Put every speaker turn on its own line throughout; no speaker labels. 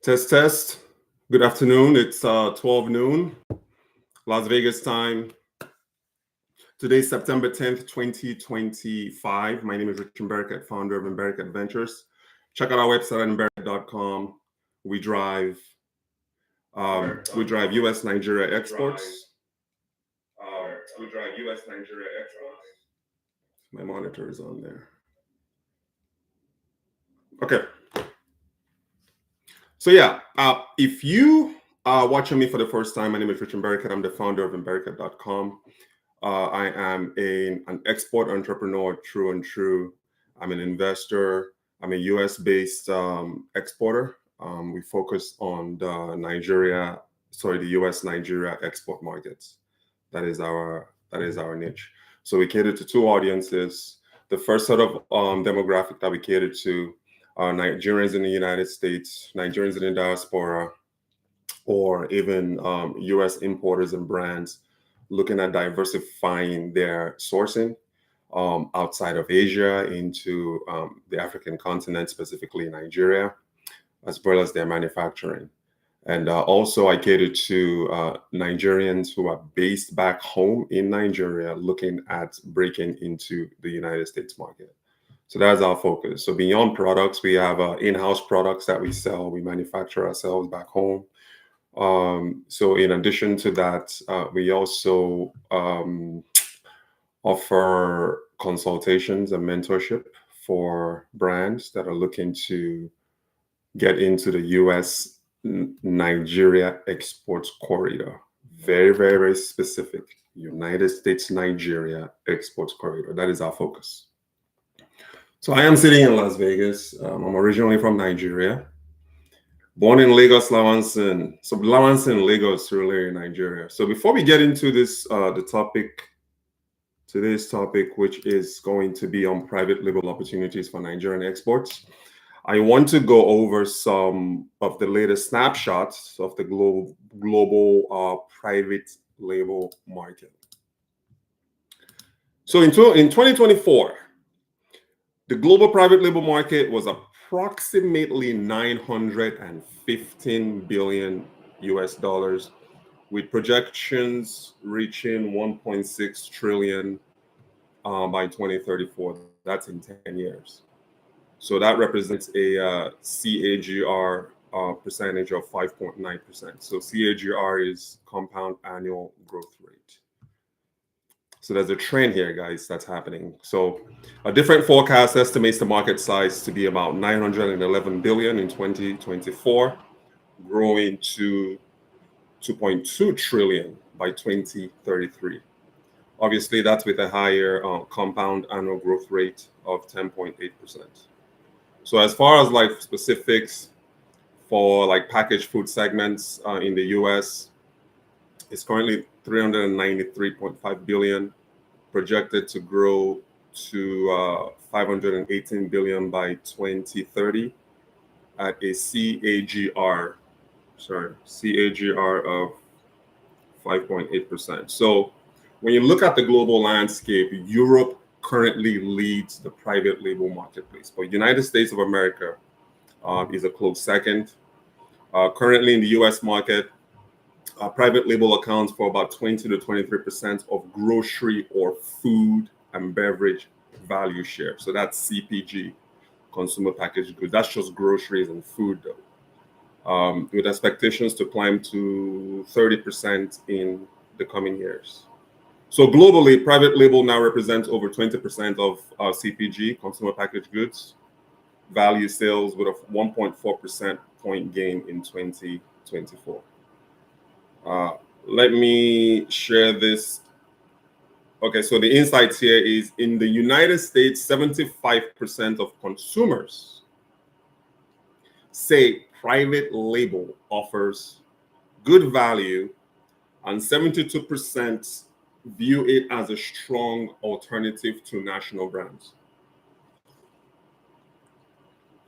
Test, test. Good afternoon. It's 12 noon, Las Vegas time. Today's September 10th, 2025. My name is Richard Bereket, founder of Bereket Ventures. Check out our website at bereket.com. We drive U.S. Nigeria exports. My monitor is on there. Okay. So yeah, if you are watching me for the first time, my name is Richard Bereket. I'm the founder of bereket.com. I am an export entrepreneur through and through. I'm an investor. I'm a US-based exporter. We focus on the US Nigeria export markets. That is our niche. So we cater to two audiences. The first sort of demographic that we cater to are Nigerians in the United States, Nigerians in the diaspora, or even US importers and brands looking at diversifying their sourcing outside of Asia into the African continent, specifically Nigeria, as well as their manufacturing. And also I cater to Nigerians who are based back home in Nigeria looking at breaking into the United States market. So that's our focus. So beyond products, we have in-house products that we sell. We manufacture ourselves back home. So in addition to that, we also offer consultations and mentorship for brands that are looking to get into the US Nigeria exports corridor. Very, very, very specific. United States Nigeria exports corridor. That is our focus. So I am sitting in Las Vegas. I'm originally from Nigeria. Born in Lagos, Lawanson. So Lawanson, Lagos, really in Nigeria. So before we get into this, today's topic, which is going to be on private label opportunities for Nigerian exports, I want to go over some of the latest snapshots of the global private label market. So in 2024, the global private label market was approximately $915 billion US dollars, with projections reaching 1.6 trillion by 2034. That's in 10 years. So that represents a CAGR percentage of 5.9%. So CAGR is compound annual growth rate. So there's a trend here, guys, that's happening. So a different forecast estimates the market size to be about 911 billion in 2024, growing to 2.2 trillion by 2033. Obviously, that's with a higher compound annual growth rate of 10.8%. So as far as like specifics for like packaged food segments in the US, it's currently 393.5 billion, projected to grow to 518 billion by 2030 at a CAGR of 5.8%. So when you look at the global landscape, Europe currently leads the private label marketplace, but United States of America is a close second. Currently in the US market, private label accounts for about 20 to 23% of grocery or food and beverage value share. So that's CPG, consumer packaged goods. That's just groceries and food, though, with expectations to climb to 30% in the coming years. So globally, private label now represents over 20% of CPG, consumer packaged goods, value sales, with a 1.4% point gain in 2024. Let me share this. Okay, so the insights here is in the United States, 75% of consumers say private label offers good value, and 72% view it as a strong alternative to national brands.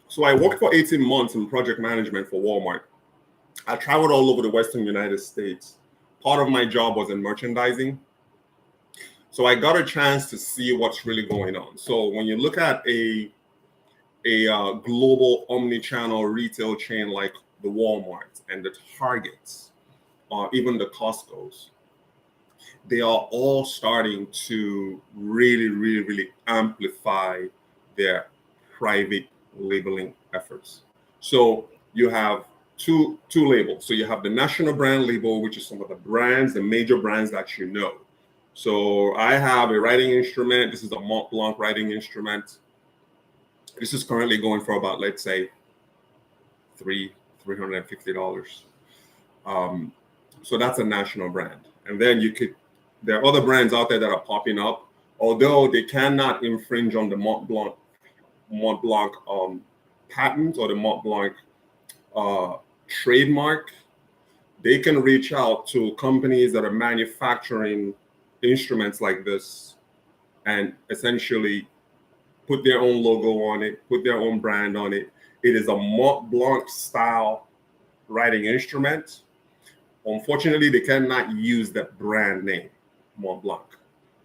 So I worked for 18 months in project management for Walmart. I traveled all over the Western United States. Part of my job was in merchandising. So I got a chance to see what's really going on. So when you look at a global omni-channel retail chain like the Walmarts and the Targets, or even the Costco's, they are all starting to really, really, really amplify their private labeling efforts. So you have two labels. So you have the national brand label, which is some of the brands, the major brands that you know. So I have a writing instrument. This is a Mont Blanc writing instrument. This is currently going for about, let's say, $350. So that's a national brand. And then there are other brands out there that are popping up, although they cannot infringe on the Mont Blanc patent or the Mont Blanc trademark. They can reach out to companies that are manufacturing instruments like this and essentially put their own logo on it, put their own brand on it. It is a Mont Blanc style writing instrument. Unfortunately, they cannot use that brand name, Mont Blanc.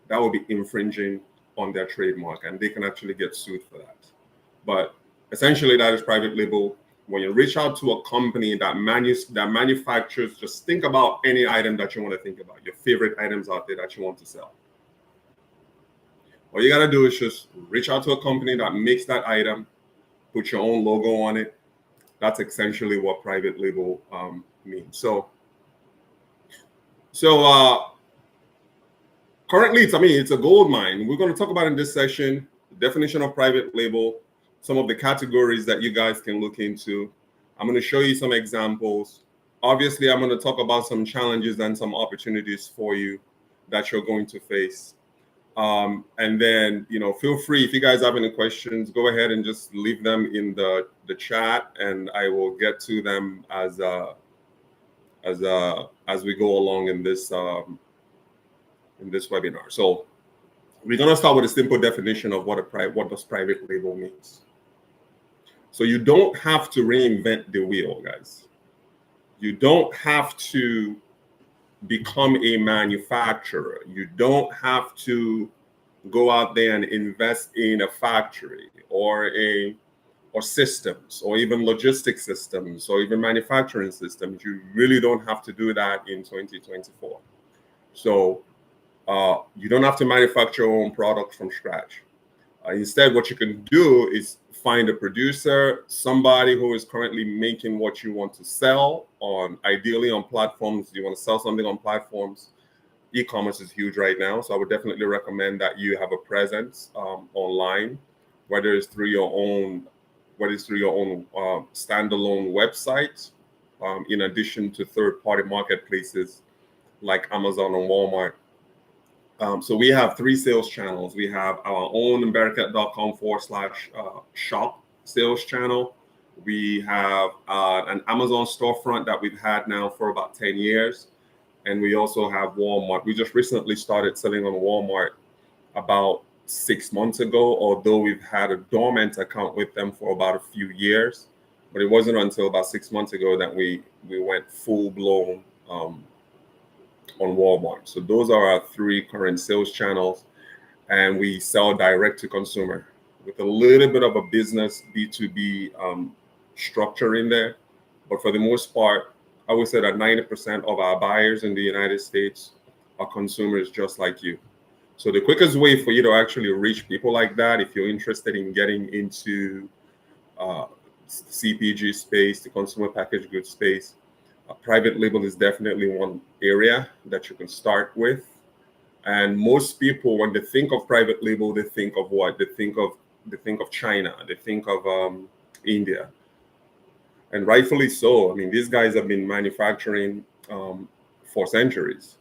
That would be infringing on their trademark, and they can actually get sued for that. But essentially, that is private label. When you reach out to a company that manufactures, just think about any item that you want to think about, your favorite items out there that you want to sell. All you got to do is just reach out to a company that makes that item, put your own logo on it. That's essentially what private label means. So currently, it's a gold mine. We're going to talk about in this session the definition of private label, some of the categories that you guys can look into. I'm going to show you some examples. Obviously, I'm going to talk about some challenges and some opportunities for you that you're going to face. And then, feel free, if you guys have any questions, go ahead and just leave them in the chat, and I will get to them as we go along in this webinar. So we're going to start with a simple definition of what does private label means. So you don't have to reinvent the wheel, guys. You don't have to become a manufacturer. You don't have to go out there and invest in a factory or systems, or even logistics systems, or even manufacturing systems. You really don't have to do that in 2024. So you don't have to manufacture your own product from scratch. Instead, what you can do is find a producer, somebody who is currently making what you want to sell ideally on platforms. You want to sell something on platforms. E-commerce is huge right now, so I would definitely recommend that you have a presence online, whether it's through your own standalone website, in addition to third-party marketplaces like Amazon and Walmart. So we have 3 sales channels. We have our own Bearcat.com/shop sales channel. We have an Amazon storefront that we've had now for about 10 years. And we also have Walmart. We just recently started selling on Walmart about 6 months ago, although we've had a dormant account with them for about a few years. But it wasn't until about 6 months ago that we went full-blown on Walmart. So those are our 3 current sales channels, and we sell direct to consumer with a little bit of a business B2B structure in there. But for the most part, I would say that 90% of our buyers in the United States are consumers just like you. So the quickest way for you to actually reach people like that, if you're interested in getting into CPG space, the consumer packaged goods space, private label is definitely one area that you can start with. And most people, when they think of private label, they think of what? They think of China. They think of India. And rightfully so. I mean, these guys have been manufacturing for centuries.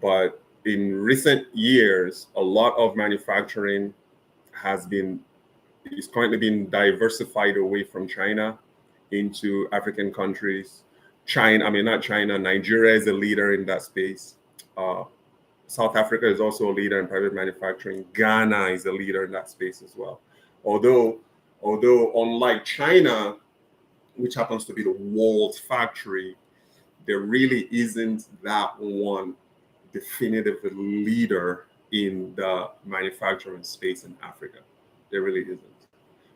But in recent years, a lot of manufacturing is currently being diversified away from China into African countries. Nigeria is a leader in that space. South Africa is also a leader in private manufacturing. Ghana is a leader in that space as well. Although unlike China, which happens to be the world's factory, there really isn't that one definitive leader in the manufacturing space in Africa. There really isn't.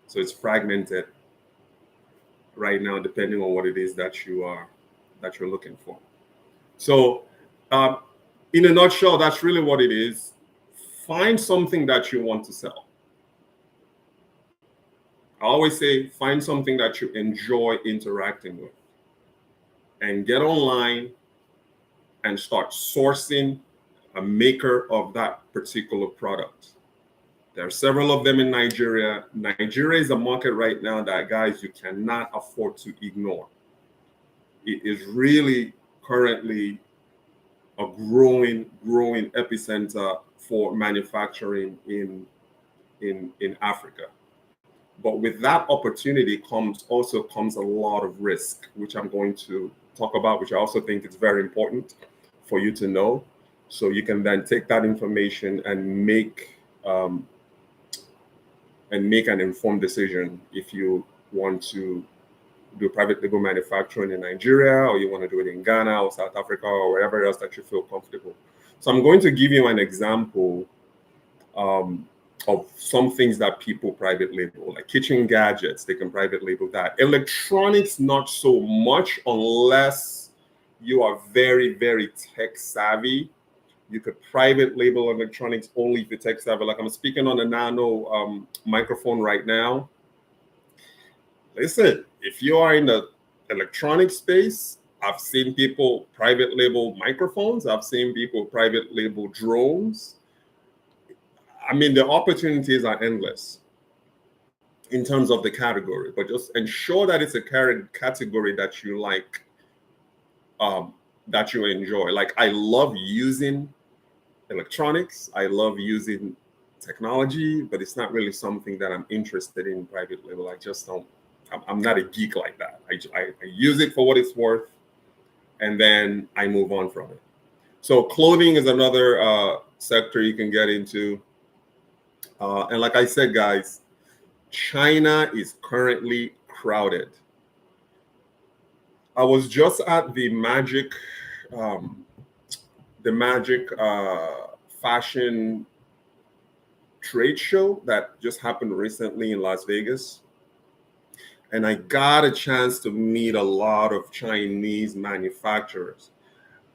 So it's fragmented. right now, depending on what it is that you're looking for. So, uh, in a nutshell, that's really what it is. Find something that you want to sell. I always say find something that you enjoy interacting with and get online and start sourcing a maker of that particular product. There are several of them in Nigeria. Nigeria is a market right now that, guys, you cannot afford to ignore. It is really currently a growing epicenter for manufacturing in Africa. But with that opportunity comes a lot of risk, which I'm going to talk about, which I also think is very important for you to know. So you can then take that information and make an informed decision if you want to do private label manufacturing in Nigeria, or you want to do it in Ghana or South Africa or wherever else that you feel comfortable. So I'm going to give you an example of some things that people private label, like kitchen gadgets. They can private label that. Electronics, not so much, unless you are very, very tech savvy. You could private label electronics only if you're tech savvy. Like I'm speaking on a nano microphone right now. Listen, if you are in the electronic space, I've seen people private label microphones. I've seen people private label drones. I mean, the opportunities are endless in terms of the category, but just ensure that it's a category that you like, that you enjoy. Like, I love using electronics. I love using technology, but it's not really something that I'm interested in private label. I just don't. I'm not a geek like that. I use it for what it's worth, and then I move on from it. So clothing is another sector you can get into. And like I said, guys, China is currently crowded. I was just at the Magic fashion trade show that just happened recently in Las Vegas. And I got a chance to meet a lot of Chinese manufacturers.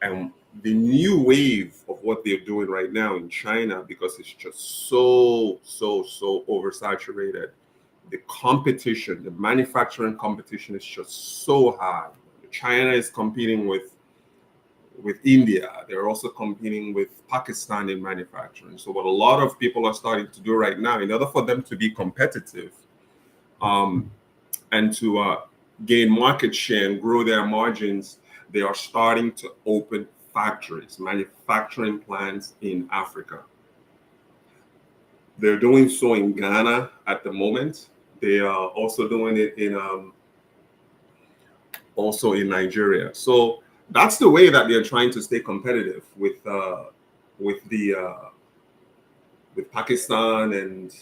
And the new wave of what they're doing right now in China, because it's just so oversaturated. The competition, the manufacturing competition is just so high. China is competing with India. They're also competing with Pakistan in manufacturing. So what a lot of people are starting to do right now, in order for them to be competitive, and to gain market share and grow their margins, they are starting to open factories, manufacturing plants in Africa. They're doing so in Ghana at the moment. They are also doing it in also in Nigeria. So that's the way that they're trying to stay competitive with Pakistan, and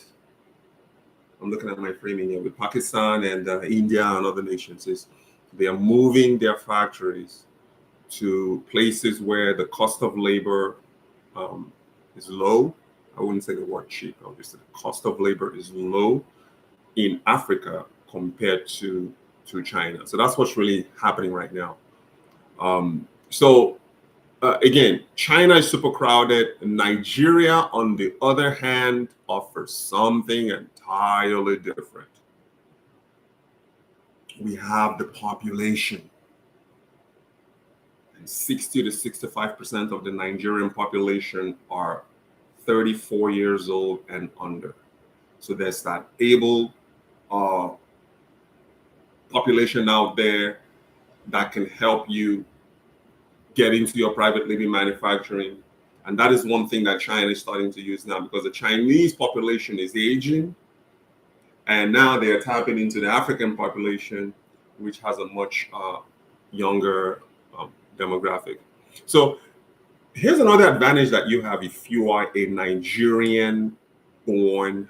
I'm looking at my framing here, with Pakistan and India and other nations. Is they are moving their factories to places where the cost of labor is low. I wouldn't say the word cheap. I would just say the cost of labor is low in Africa compared to China. So that's what's really happening right now. Again, China is super crowded. Nigeria, on the other hand, offers something entirely different. We have the population. And 60 to 65% of the Nigerian population are 34 years old and under. So there's that able population out there that can help you get into your private label manufacturing. And that is one thing that China is starting to use now, because the Chinese population is aging. And now they are tapping into the African population, which has a much younger demographic. So here's another advantage that you have if you are a Nigerian-born,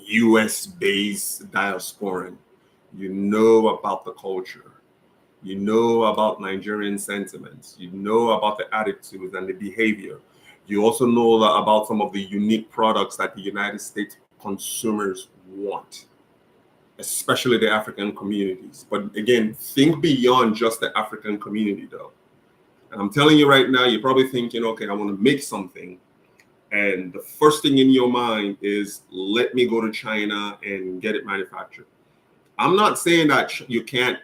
US-based diasporan. You know about the culture. You know about Nigerian sentiments. You know about the attitudes and the behavior. You also know about some of the unique products that the United States consumers want. especially the African communities. But again, think beyond just the African community, though. And I'm telling you right now, you're probably thinking, okay, I want to make something. And the first thing in your mind is, let me go to China and get it manufactured. I'm not saying that you can't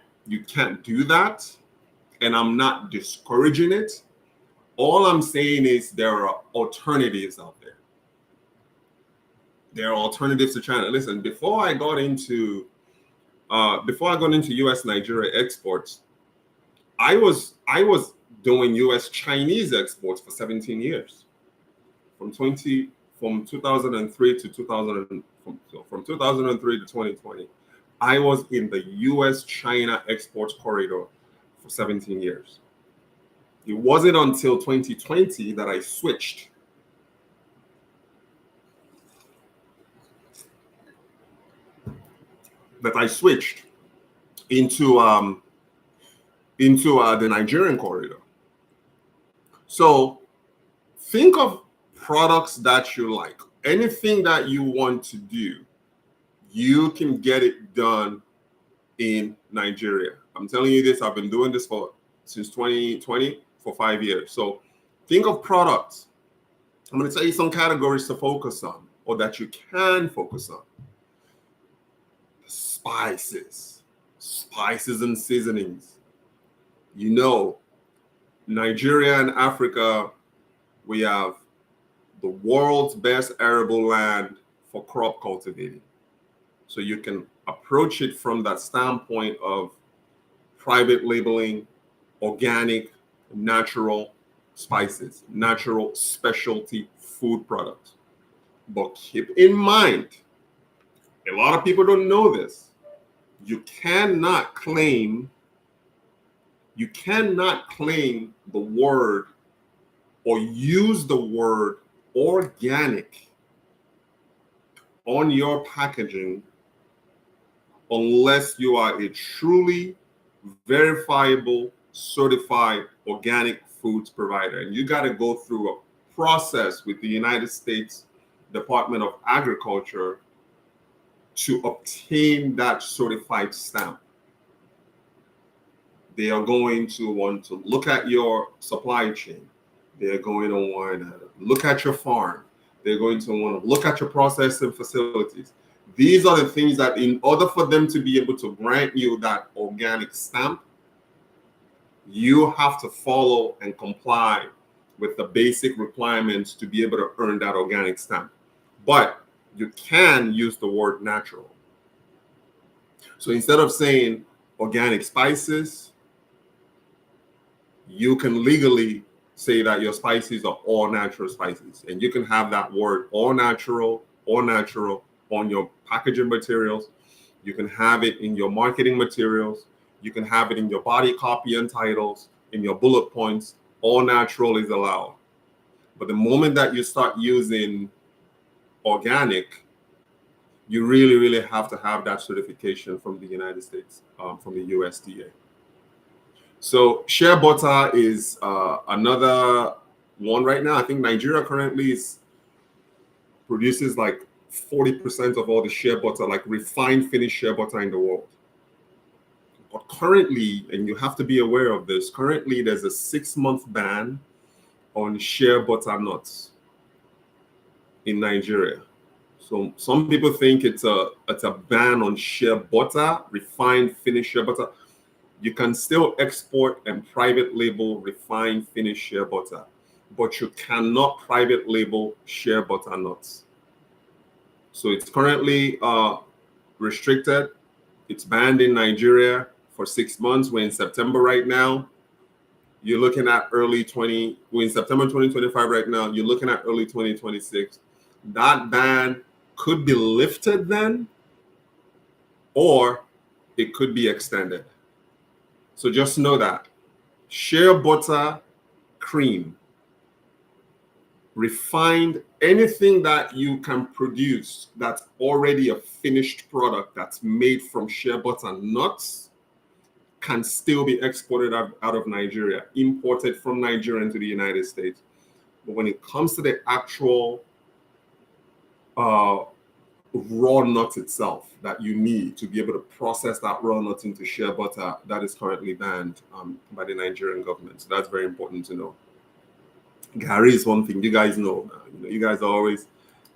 do that, and I'm not discouraging it. All I'm saying is there are alternatives out there. There are alternatives to China. Listen, before I got into U.S. Nigeria exports, I was doing U.S. Chinese exports for 17 years, from 2003 to 2020. I was in the U.S. China exports corridor for 17 years. It wasn't until 2020 that I switched. Into the Nigerian corridor. So think of products that you like. Anything that you want to do, you can get it done in Nigeria. I'm telling you this, I've been doing this since 2020 for 5 years. So think of products. I'm going to tell you some categories to focus on, or that you can focus on. Spices and seasonings. You know, Nigeria and Africa, we have the world's best arable land for crop cultivating. So you can approach it from that standpoint of private labeling, organic, natural spices, natural specialty food products. But keep in mind, a lot of people don't know this. You cannot claim the word or use the word organic on your packaging unless you are a truly verifiable, certified organic foods provider. And you got to go through a process with the United States Department of Agriculture to obtain that certified stamp. They are going to want to look at your supply chain. They're going to want to look at your farm. They're going to want to look at your processing facilities. These are the things that, in order for them to be able to grant you that organic stamp, you have to follow and comply with the basic requirements to be able to earn that organic stamp. But you can use the word natural. So instead of saying organic spices, you can legally say that your spices are all natural spices. And you can have that word all natural on your packaging materials. You can have it in your marketing materials. You can have it in your body copy and titles, in your bullet points. All natural is allowed. But the moment that you start using organic, you really, really have to have that certification from the United States, from the USDA. So shea butter is another one right now. I think Nigeria currently produces like 40% of all the shea butter, like refined finished shea butter in the world. But currently, and you have to be aware of this, currently there's a 6-month ban on shea butter nuts in Nigeria. So some people think it's a ban on shea butter, refined finished shea butter. You can still export and private label refined finished shea butter, but you cannot private label shea butter nuts. So it's currently restricted. It's banned in Nigeria for 6 months. We're in September right now. You're looking at we're in September 2025 right now. You're looking at early 2026. That ban could be lifted then, or it could be extended. So just know that shea butter, cream, refined, anything that you can produce that's already a finished product that's made from shea butter nuts can still be exported out of Nigeria, imported from Nigeria into the United States. But when it comes to the actual raw nut itself that you need to be able to process that raw nut into shea butter, that is currently banned by the Nigerian government. So that's very important to know. Gary is one thing you guys know. You guys are always,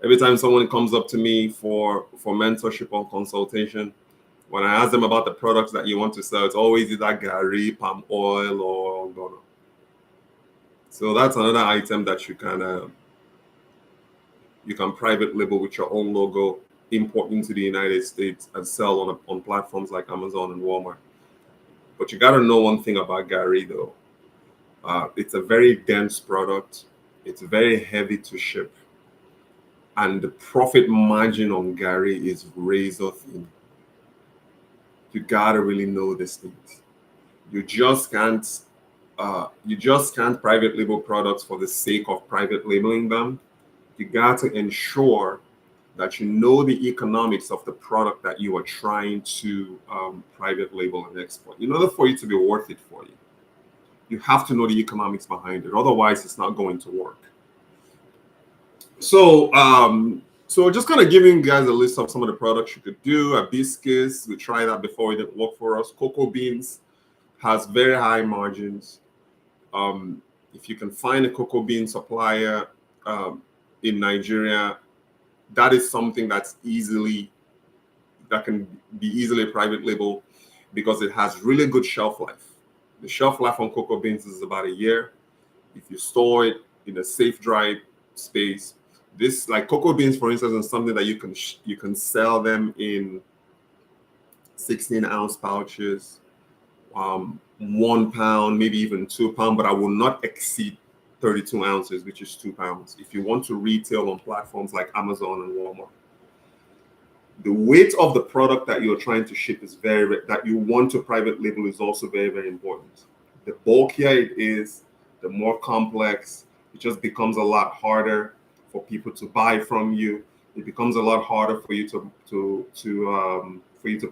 every time someone comes up to me for mentorship or consultation, when I ask them about the products that you want to sell, it's always either Gary, palm oil, or Ghana. So that's another item that you can private label with your own logo, import into the United States, and sell on platforms like Amazon and Walmart. But you got to know one thing about Gary, though. It's a very dense product. It's very heavy to ship. And the profit margin on Gary is razor thin. You got to really know these things. You just can't private label products for the sake of private labeling them. You got to ensure that you know the economics of the product that you are trying to private label and export. In order for it to be worth it for you, you have to know the economics behind it. Otherwise, it's not going to work. So, so just kind of giving you guys a list of some of the products you could do. Hibiscus, we tried that before, it didn't work for us. Cocoa beans has very high margins. If you can find a cocoa bean supplier in Nigeria, that is something that can be easily private label because it has really good shelf life. The shelf life on cocoa beans is about a year. If you store it in a safe, dry space, this, like cocoa beans, for instance, is something that you can sell them in 16-ounce pouches, 1 pound, maybe even 2 pounds, but I will not exceed 32 ounces, which is 2 pounds. If you want to retail on platforms like Amazon and Walmart, the weight of the product that you're trying to ship is that you want to private label is also very, very important. The bulkier it is, the more complex, it just becomes a lot harder for people to buy from you. It becomes a lot harder for you to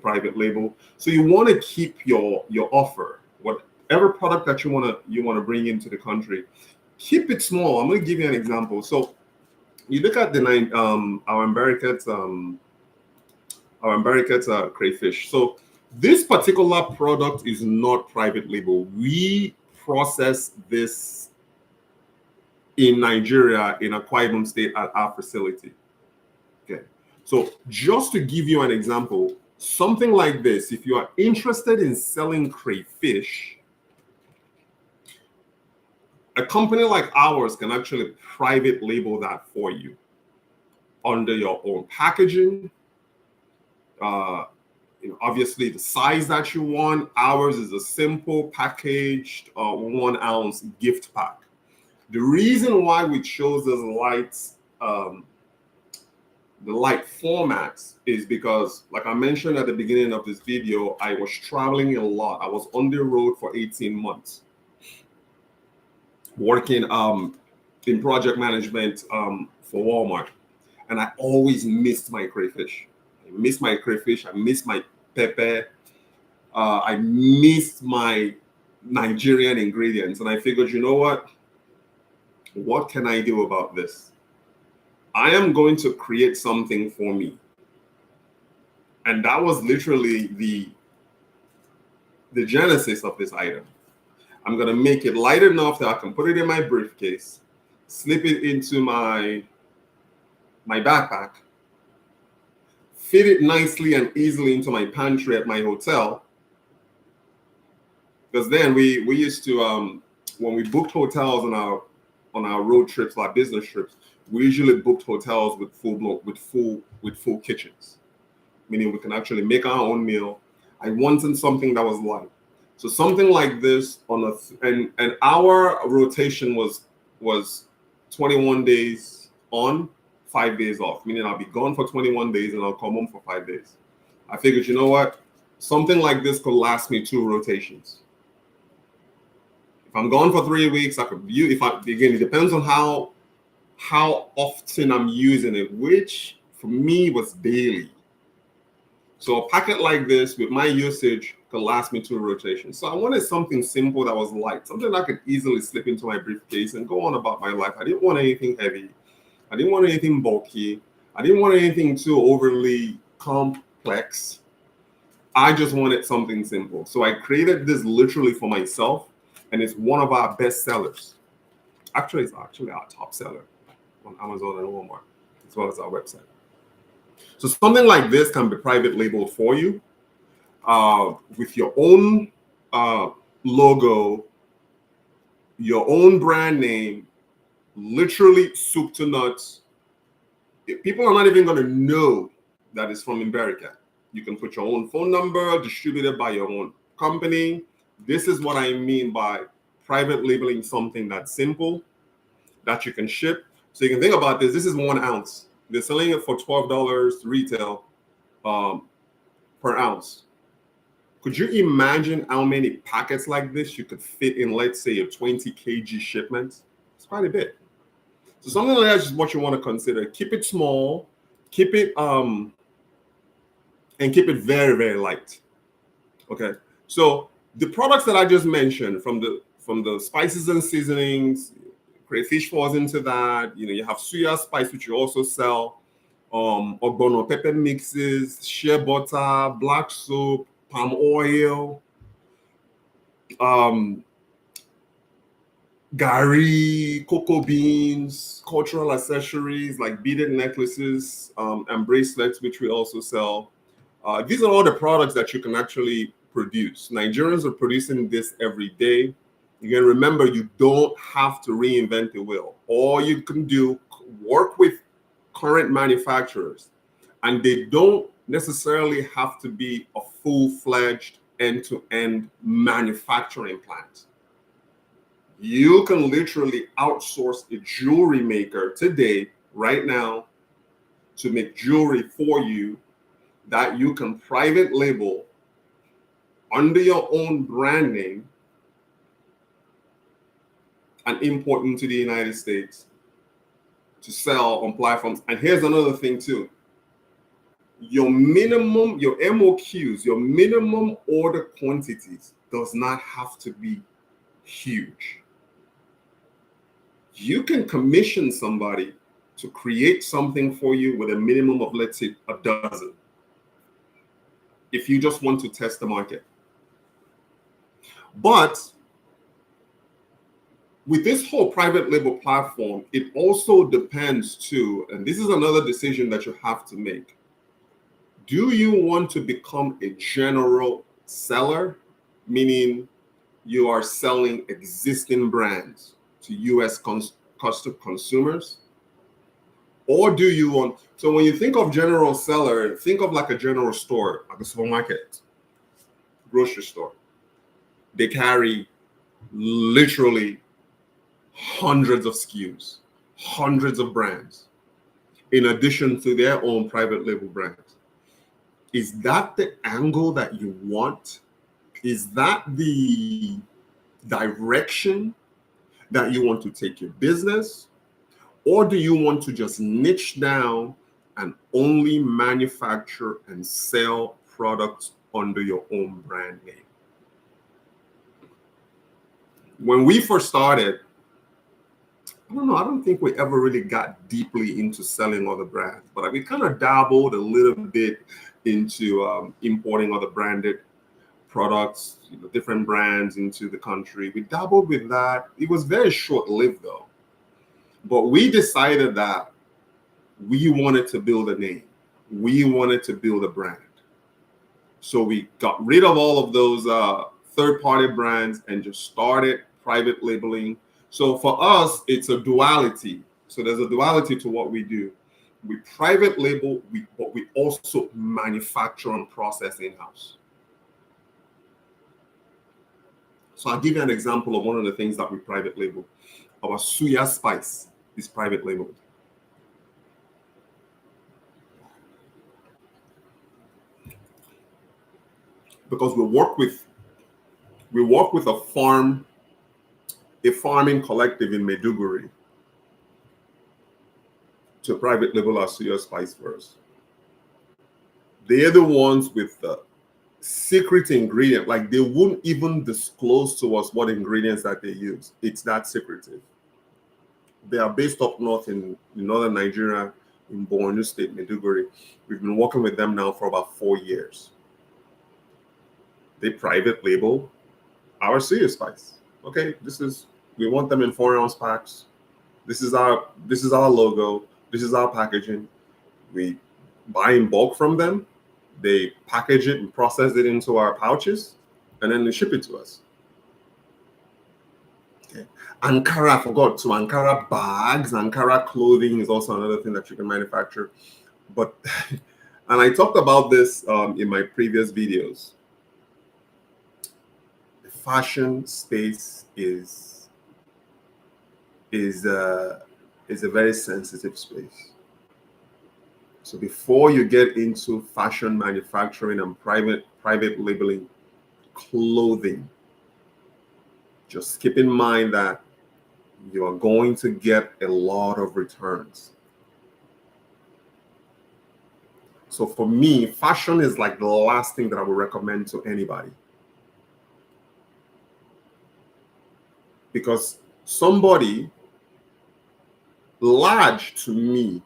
private label. So you want to keep your offer, whatever product that you want to bring into the country, keep it small. I'm going to give you an example. So you look at our Americans crayfish. So this particular product is not private label. We process this in Nigeria, in Akwa Ibom State, at our facility. Okay. So just to give you an example, something like this, if you are interested in selling crayfish, a company like ours can actually private label that for you under your own packaging. Obviously the size that you want. Ours is a simple packaged 1 ounce gift pack. The reason why we chose this the light formats is because, like I mentioned at the beginning of this video, I was traveling a lot. I was on the road for 18 months working in project management for Walmart, and I always missed my crayfish. I missed my crayfish. I missed my pepper. I missed my Nigerian ingredients, and I figured, you know what? What can I do about this? I am going to create something for me. And that was literally the genesis of this item. I'm going to make it light enough that I can put it in my briefcase, slip it into my backpack, fit it nicely and easily into my pantry at my hotel. Because then we used to, when we booked hotels on our road trips, our business trips, we usually booked hotels with full kitchens, meaning we can actually make our own meal. I wanted something that was light, so something like this and our rotation was 21 days on, 5 days off, meaning I'll be gone for 21 days and I'll come home for 5 days. I figured, you know what, something like this could last me 2 rotations. If I'm gone for 3 weeks, I could again, it depends on how often I'm using it, which for me was daily. So a packet like this with my usage could last me 2 rotations. So I wanted something simple that was light, something I could easily slip into my briefcase and go on about my life. I didn't want anything heavy. I didn't want anything bulky. I didn't want anything too overly complex. I just wanted something simple. So I created this literally for myself, and it's one of our best sellers. Actually, it's actually our top seller on Amazon and Walmart, as well as our website. So something like this can be private labeled for you with your own logo, your own brand name, literally soup to nuts. People are not even going to know that it's from Imberica. You can put your own phone number, distributed by your own company. This is what I mean by private labeling something that's simple, that you can ship. So you can think about this. This is 1 ounce. They're selling it for $12 retail per ounce. Could you imagine how many packets like this you could fit in, let's say, a 20 kg shipment? It's quite a bit. So something like that is what you want to consider. Keep it small, keep it and keep it very, very light. Okay. So the products that I just mentioned, from the spices and seasonings, crayfish falls into that. You have suya spice, which you also sell, ogbono pepper mixes, shea butter, black soap, palm oil, gari, cocoa beans, cultural accessories like beaded necklaces and bracelets, which we also sell. These are all the products that you can actually produce. Nigerians are producing this every day. Again, remember, you don't have to reinvent the wheel. All you can do, work with current manufacturers, and they don't necessarily have to be a full-fledged end-to-end manufacturing plant. You can literally outsource a jewelry maker today, right now, to make jewelry for you that you can private label under your own brand name and import into the United States to sell on platforms. And here's another thing too. Your MOQs, your minimum order quantities does not have to be huge. You can commission somebody to create something for you with a minimum of, let's say, a dozen, if you just want to test the market. But with this whole private label platform, it also depends too, and this is another decision that you have to make. Do you want to become a general seller, meaning you are selling existing brands to US custom consumers? Or do you want, so when you think of general seller, think of like a general store, like a supermarket, grocery store. They carry literally hundreds of SKUs, hundreds of brands, in addition to their own private label brands. Is that the angle that you want? Is that the direction that you want to take your business? Or do you want to just niche down and only manufacture and sell products under your own brand name? When we first started, I don't think we ever really got deeply into selling other brands, but we kind of dabbled a little bit into importing other branded products, different brands into the country. We dabbled with that. It was very short-lived though. But we decided that we wanted to build a name. We wanted to build a brand. So we got rid of all of those third-party brands and just started private labeling. So for us, it's a duality. So there's a duality to what we do. We private label, but we also manufacture and process in-house. So I'll give you an example of one of the things that we private label. Our suya spice is private labeled. Because we work with a farming collective in Maiduguri to private label our suya spice first. They're the ones with the secret ingredient. Like, they wouldn't even disclose to us what ingredients that they use. It's that secretive. They are based up north in northern Nigeria. in Borno State, Maiduguri. We've been working with them now for about 4 years. They private label our Suya spice. Okay, we want them in 4-ounce packs. This is our logo. This is our packaging. We buy in bulk from them. They package it and process it into our pouches, and then they ship it to us. Okay. Ankara, I forgot. So Ankara bags, Ankara clothing is also another thing that you can manufacture. But, and I talked about this in my previous videos. The fashion space is a very sensitive space. So before you get into fashion manufacturing and private labeling clothing, just keep in mind that you are going to get a lot of returns. So for me, fashion is like the last thing that I would recommend to anybody. Because somebody large to me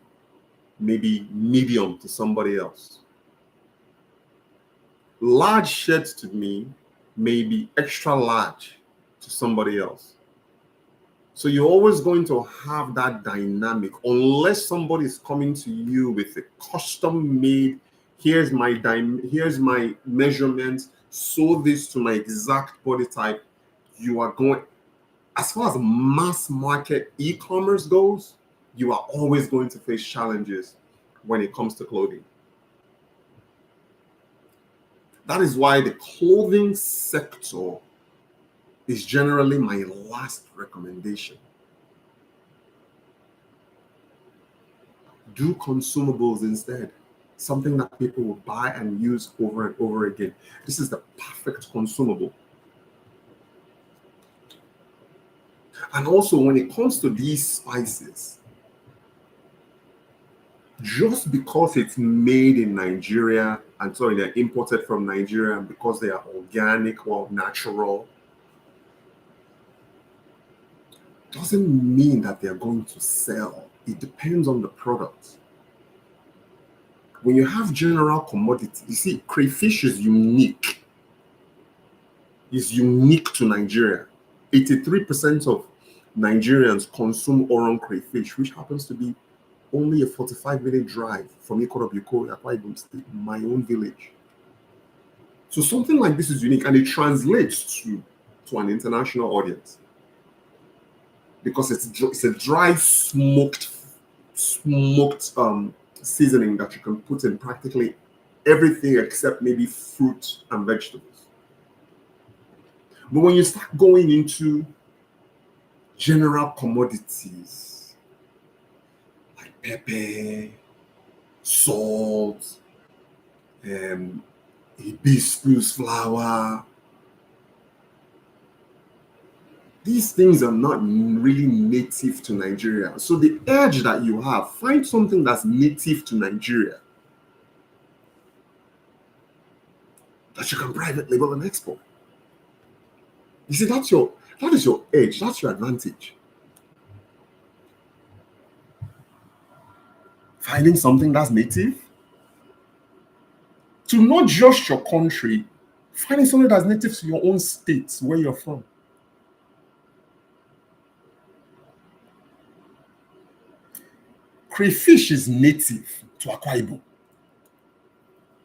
may be medium to somebody else. Large shirts to me may be extra large to somebody else. So you're always going to have that dynamic unless somebody is coming to you with a custom made, here's my measurements, sew this to my exact body type. You are going, as far as mass market e-commerce goes, you are always going to face challenges when it comes to clothing. That is why the clothing sector is generally my last recommendation. Do consumables instead. Something that people will buy and use over and over again. This is the perfect consumable. And also, when it comes to these spices, just because it's made in Nigeria, and sorry, they're imported from Nigeria, and because they are organic or natural, doesn't mean that they're going to sell. It depends on the product. When you have general commodity, you see, crayfish is unique. It's unique to Nigeria. 83% of Nigerians consume Oron crayfish, which happens to be only a 45-minute drive from Ikorobuko, Akwa Ibom State, my own village. So something like this is unique, and it translates to an international audience because it's a dry smoked seasoning that you can put in practically everything except maybe fruit and vegetables. But when you start going into general commodities like pepper, salt, hibiscus flower, these things are not really native to Nigeria. So the edge that you have, find something that's native to Nigeria that you can private label and export. You see, that is your edge, that's your advantage. Finding something that's native to not just your country, finding something that's native to your own state, where you're from. Crayfish is native to Akwa Ibom.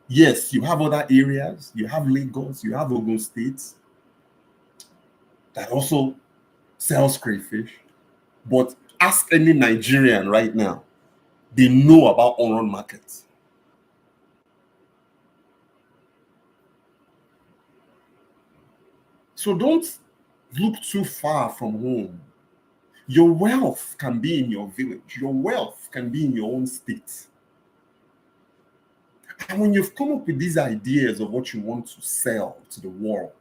Yes, you have other areas, you have Lagos, you have Ogun State that also sells crayfish. But ask any Nigerian right now, they know about Oron markets. So don't look too far from home. Your wealth can be in your village. Your wealth can be in your own state. And when you've come up with these ideas of what you want to sell to the world,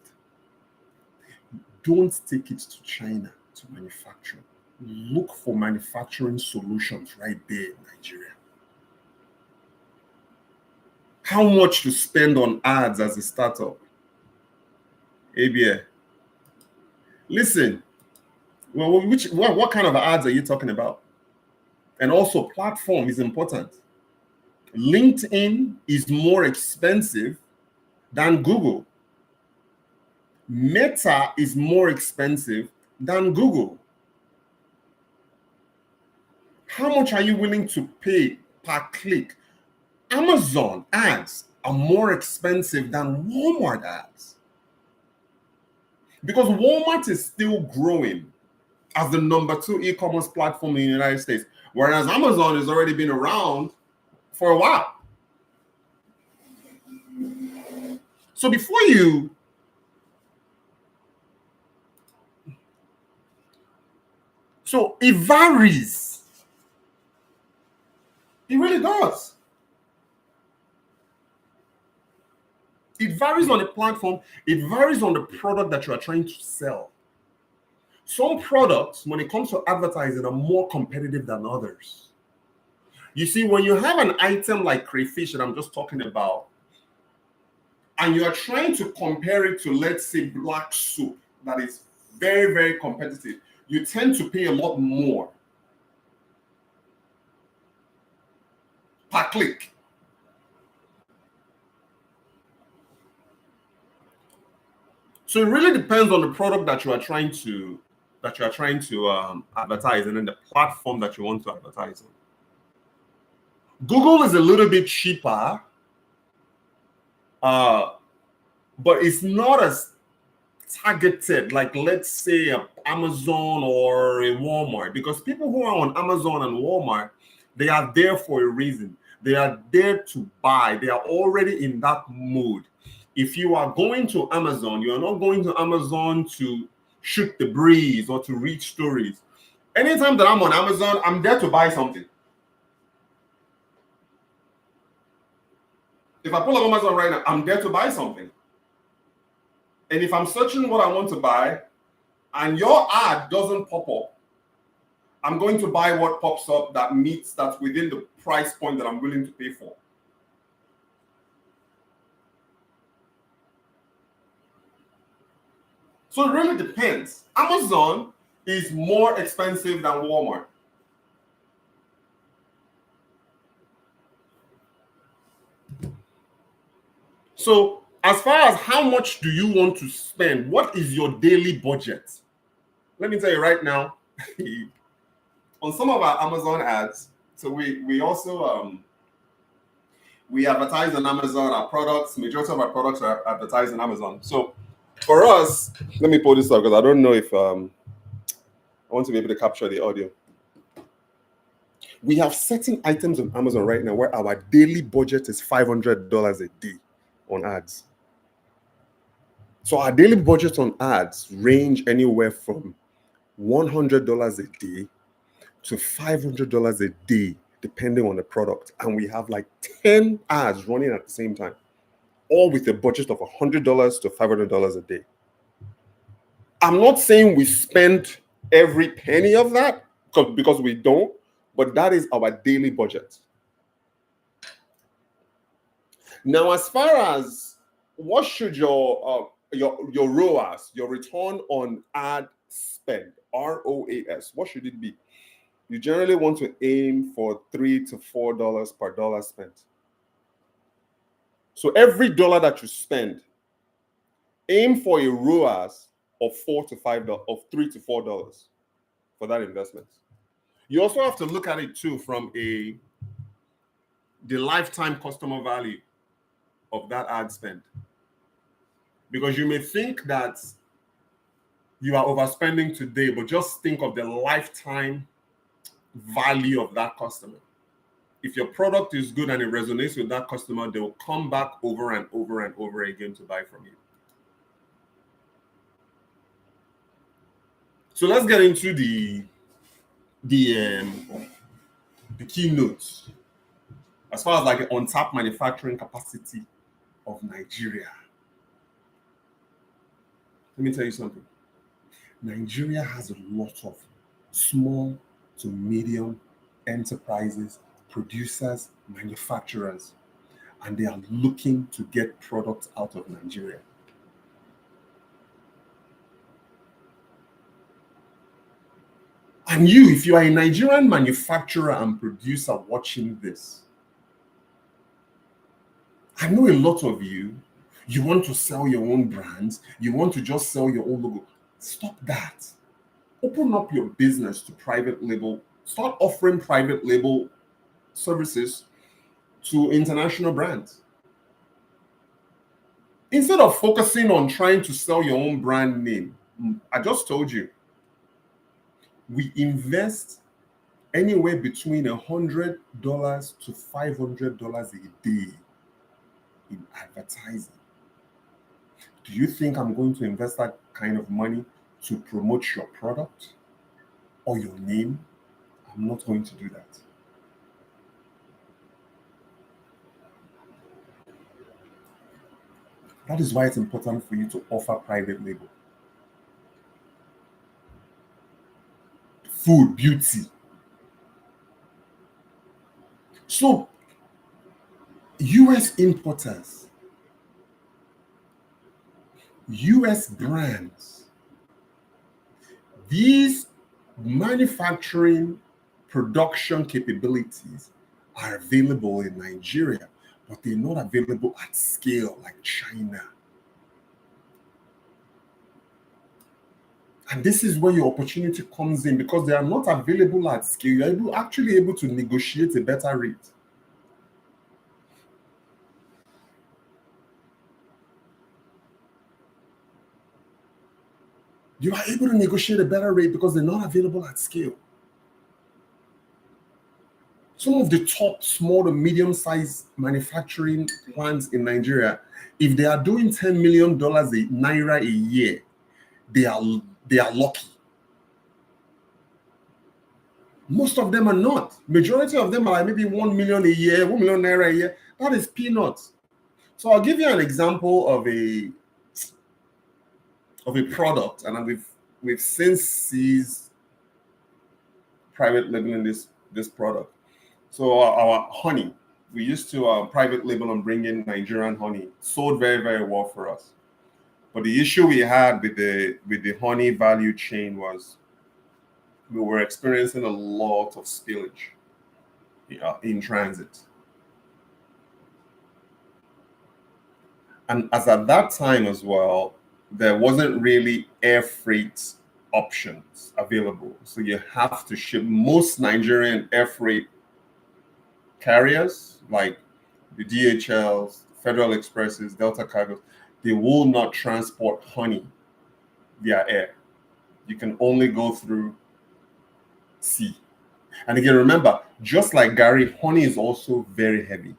don't take it to China to manufacture. Look for manufacturing solutions right there in Nigeria. How much to spend on ads as a startup? ABA. Listen, well, what kind of ads are you talking about? And also platform is important. LinkedIn is more expensive than Google. Meta is more expensive than Google. How much are you willing to pay per click? Amazon ads are more expensive than Walmart ads because Walmart is still growing as the number 2 e-commerce platform in the United States, whereas Amazon has already been around for a while. So so it varies. It really does. It varies on the platform. It varies on the product that you are trying to sell. Some products, when it comes to advertising, are more competitive than others. You see, when you have an item like crayfish that I'm just talking about, and you are trying to compare it to, let's say, black soup, that is very, very competitive, you tend to pay a lot more per click. So it really depends on the product that you are trying to advertise, and then the platform that you want to advertise on. Google is a little bit cheaper, but it's not as targeted, like let's say a Amazon or a Walmart, because people who are on Amazon and Walmart, they are there for a reason. They are there to buy. They are already in that mood. If you are going to Amazon, you are not going to Amazon to shoot the breeze or to read stories. Anytime that I'm on Amazon, I'm there to buy something. If I pull up Amazon right now, I'm there to buy something. And if I'm searching what I want to buy and your ad doesn't pop up, I'm going to buy what pops up that's within the price point that I'm willing to pay for. So it really depends. Amazon is more expensive than Walmart. So as far as how much do you want to spend, what is your daily budget? Let me tell you right now, on some of our Amazon ads, so we also we advertise on Amazon our products. Majority of our products are advertised on Amazon. So for us, let me pull this up because I don't know if I want to be able to capture the audio. We have certain items on Amazon right now where our daily budget is $500 a day on ads. So our daily budget on ads range anywhere from $100 a day to $500 a day, depending on the product. And we have like 10 ads running at the same time, all with a budget of $100 to $500 a day. I'm not saying we spend every penny of that because we don't, but that is our daily budget. Now, as far as what should your ROAS, your return on ad spend, ROAS, what should it be? You generally want to aim for $3 to $4 per dollar spent. So every dollar that you spend, aim for a ROAS of $3 to $4 for that investment. You also have to look at it too from the lifetime customer value of that ad spend. Because you may think that you are overspending today, but just think of the lifetime value of that customer. If your product is good and it resonates with that customer, they will come back over and over and over again to buy from you. So let's get into the keynotes as far as like the untapped manufacturing capacity of Nigeria. Let me tell you something. Nigeria has a lot of small to medium enterprises, producers, manufacturers, and they are looking to get products out of Nigeria. And you, if you are a Nigerian manufacturer and producer watching this, I know a lot of you want to sell your own brands, you want to just sell your own logo. Stop that. Open up your business to private label. Start offering private label services to international brands. Instead of focusing on trying to sell your own brand name, I just told you, we invest anywhere between $100 to $500 a day in advertising. Do you think I'm going to invest that kind of money to promote your product or your name? I'm not going to do that. That is why it's important for you to offer private label. Food, beauty. So, US importers, US brands, these manufacturing production capabilities are available in Nigeria, but they're not available at scale like China. And this is where your opportunity comes in, because they are not available at scale. You're actually able to negotiate a better rate. You are able to negotiate a better rate because they're not available at scale. Some of the top small to medium-sized manufacturing plants in Nigeria, if they are doing $10 million naira a year, they are lucky. Most of them are not. Majority of them are like maybe 1 million a year, 1 million naira a year. That is peanuts. So I'll give you an example of a product, and we've since ceased private labeling this product. So our honey, we used to private label and bring in Nigerian honey. Sold very, very well for us. But the issue we had with the honey value chain was we were experiencing a lot of spillage in transit. And as at that time as well, there wasn't really air freight options available. So you have to ship. Most Nigerian air freight carriers, like the DHLs, Federal Expresses, Delta Cargos, they will not transport honey via air. You can only go through sea. And again, remember, just like Gary, honey is also very heavy.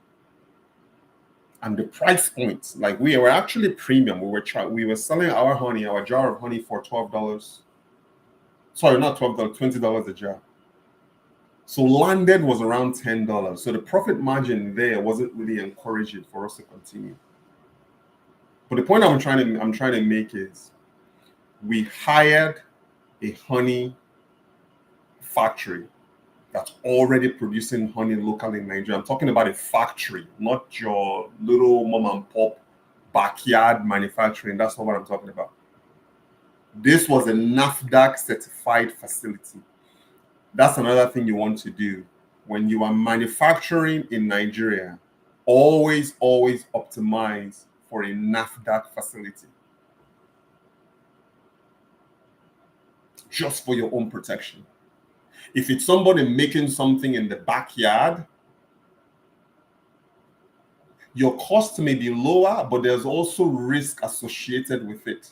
And the price points, like we were actually premium. We were selling our honey, our jar of honey for $12. Sorry, not $12, $20 a jar. So landed was around $10. So the profit margin there wasn't really encouraging for us to continue. But the point I'm trying to make is we hired a honey factory that's already producing honey locally in Nigeria. I'm talking about a factory, not your little mom and pop backyard manufacturing. That's not what I'm talking about. This was a NAFDAC certified facility. That's another thing you want to do when you are manufacturing in Nigeria. Always optimize for a NAFDAC facility, just for your own protection. If it's somebody making something in the backyard, your cost may be lower, but there's also risk associated with it,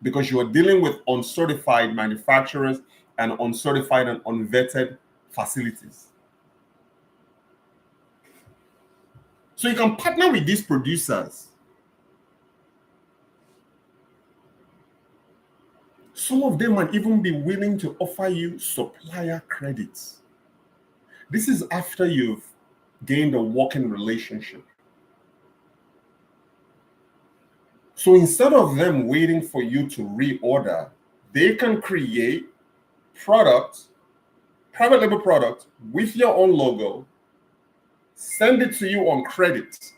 because you are dealing with uncertified manufacturers and uncertified and unvetted facilities. So you can partner with these producers. Some of them might even be willing to offer you supplier credits. This is after you've gained a working relationship. So instead of them waiting for you to reorder, they can create product, private label product with your own logo, send it to you on credit.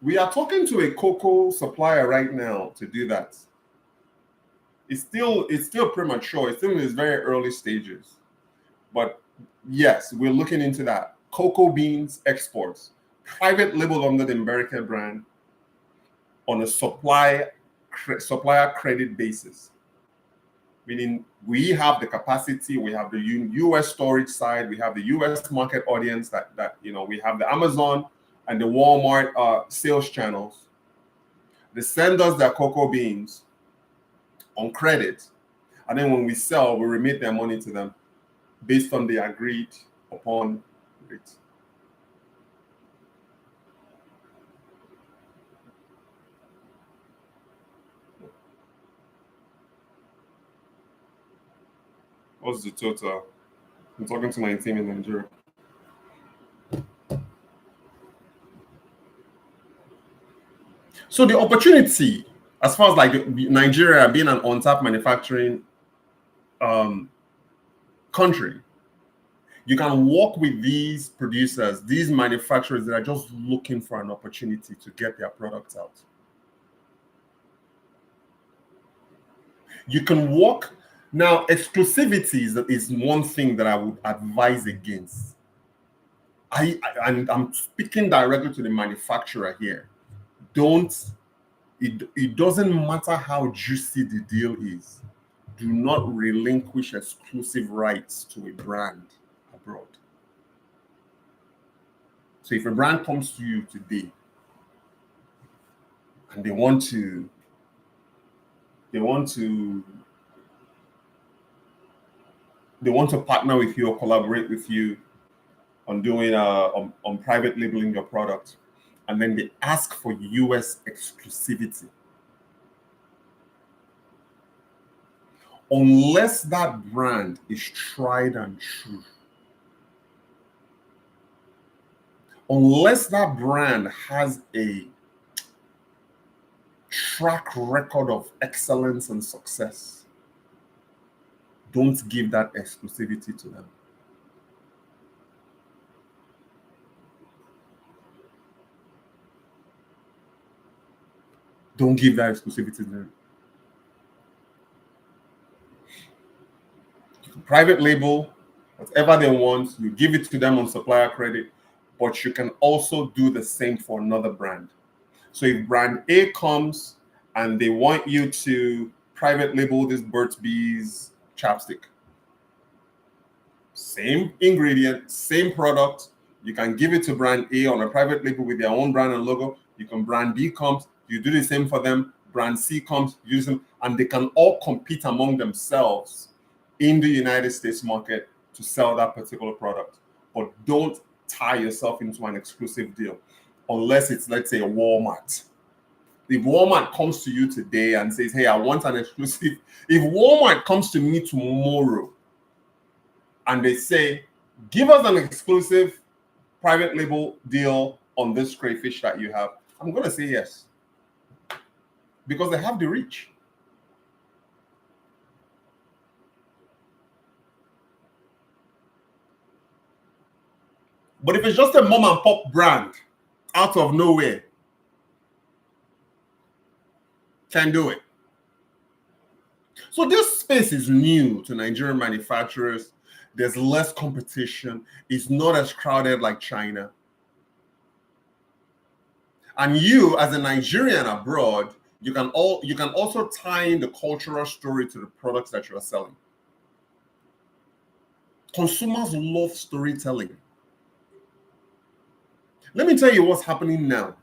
We are talking to a cocoa supplier right now to do that. it's still premature. It's still in its very early stages. But yes, we're looking into that. Cocoa beans exports, private label under the American brand on a supplier credit basis. Meaning we have the capacity, we have the US storage side, we have the US market audience that we have the Amazon and the Walmart sales channels. They send us their cocoa beans on credit, and then when we sell, we remit their money to them based on the agreed upon rate. What's the total? I'm talking to my team in Nigeria. So the opportunity, as far as like Nigeria being an on-tap manufacturing um, country, you can work with these producers, these manufacturers that are just looking for an opportunity to get their products out. You can work now. Exclusivity is one thing that I would advise against. And I'm speaking directly to the manufacturer here. It doesn't matter how juicy the deal is. Do not relinquish exclusive rights to a brand abroad. So if a brand comes to you today and they want to partner with you or collaborate with you on doing on private labeling your product, and then they ask for US exclusivity, unless that brand is tried and true, unless that brand has a track record of excellence and success, don't give that exclusivity to them. Don't give that exclusivity to them. Private label, whatever they want, you give it to them on supplier credit, but you can also do the same for another brand. So if brand A comes and they want you to private label this Burt's Bees chapstick, same ingredient, same product, you can give it to brand A on a private label with their own brand and logo. You can brand B comes, you do the same for them. Brand C comes, use them, and they can all compete among themselves in the United States market to sell that particular product. But don't tie yourself into an exclusive deal unless it's, let's say, a Walmart. If Walmart comes to you today and says, hey, I want an exclusive, if Walmart comes to me tomorrow and they say, give us an exclusive private label deal on this crayfish that you have, I'm going to say yes, because they have the reach. But if it's just a mom and pop brand out of nowhere, can do it. So this space is new to Nigerian manufacturers. There's less competition. It's not as crowded like China. And you, as a Nigerian abroad, you can also tie in the cultural story to the products that you are selling. Consumers love storytelling. Let me tell you what's happening now.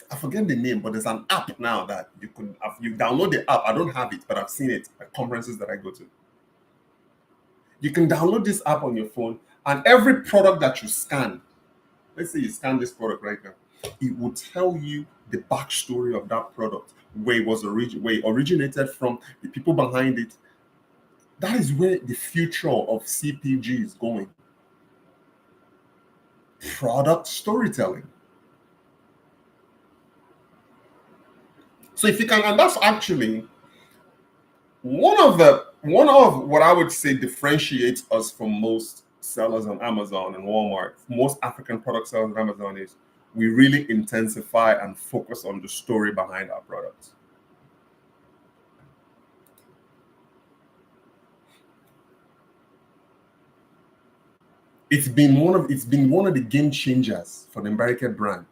I forget the name, but there's an app now that you download the app. I don't have it, but I've seen it at conferences that I go to. You can download this app on your phone, and every product that you scan, let's say you scan this product right now, it will tell you the backstory of that product, where it originated from, the people behind it. That is where the future of CPG is going. Product storytelling. So if you can, and that's actually one of what I would say differentiates us from most sellers on Amazon and Walmart, most African product sellers on Amazon, is we really intensify and focus on the story behind our products. It's been one of the game changers for the American brand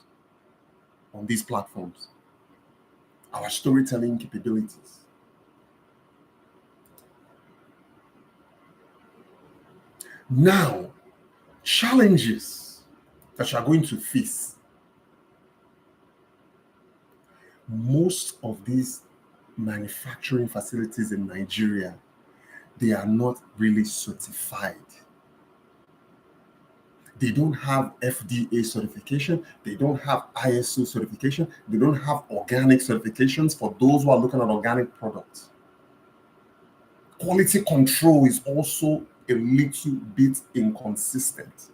on these platforms. Our storytelling capabilities. Now, challenges that you are going to face. Most of these manufacturing facilities in Nigeria, they are not really certified. They don't have FDA certification. They don't have ISO certification. They don't have organic certifications for those who are looking at organic products. Quality control is also a little bit inconsistent.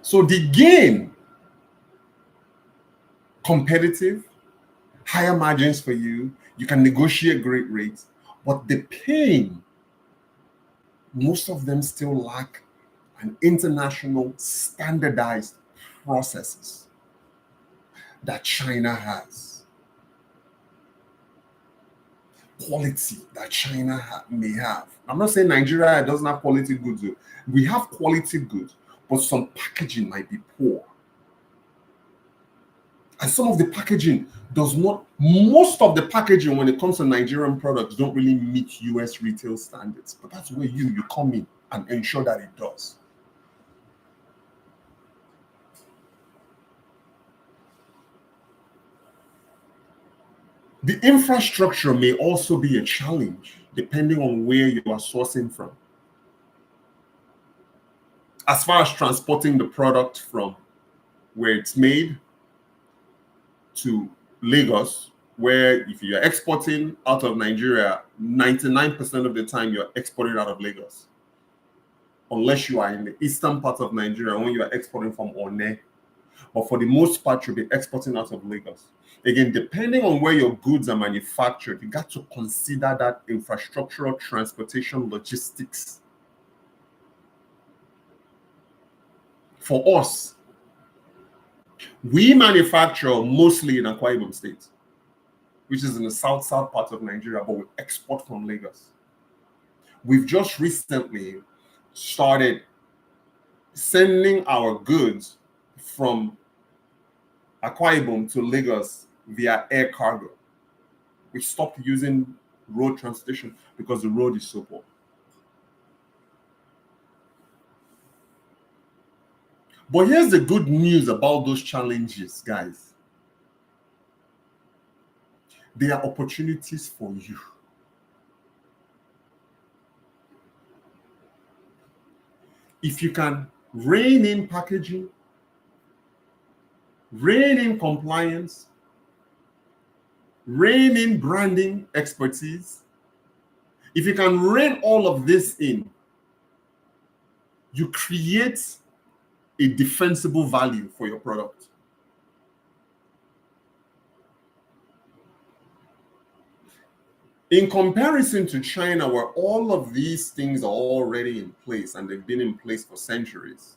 So the gain, competitive, higher margins for you, you can negotiate great rates, but the pain, most of them still lack an international standardized processes that China has. Quality that China may have. I'm not saying Nigeria doesn't have quality goods. We have quality goods, but some packaging might be poor. And some of the packaging does not, most of the packaging when it comes to Nigerian products don't really meet US retail standards. But that's where you come in and ensure that it does. The infrastructure may also be a challenge depending on where you are sourcing from. As far as transporting the product from where it's made to Lagos, where if you're exporting out of Nigeria, 99% of the time you're exporting out of Lagos. Unless you are in the eastern part of Nigeria when you are exporting from One. But for the most part, you'll be exporting out of Lagos. Again, depending on where your goods are manufactured, you got to consider that infrastructural transportation logistics. For us, we manufacture mostly in Akwa Ibom State, which is in the south part of Nigeria, but we export from Lagos. We've just recently started sending our goods from Akwa Ibom to Lagos via air cargo. We stopped using road transportation because the road is so poor. But here's the good news about those challenges, guys. There are opportunities for you. If you can rein in packaging, rein in compliance, rein in branding expertise, if you can rein all of this in, you create a defensible value for your product. In comparison to China, where all of these things are already in place and they've been in place for centuries,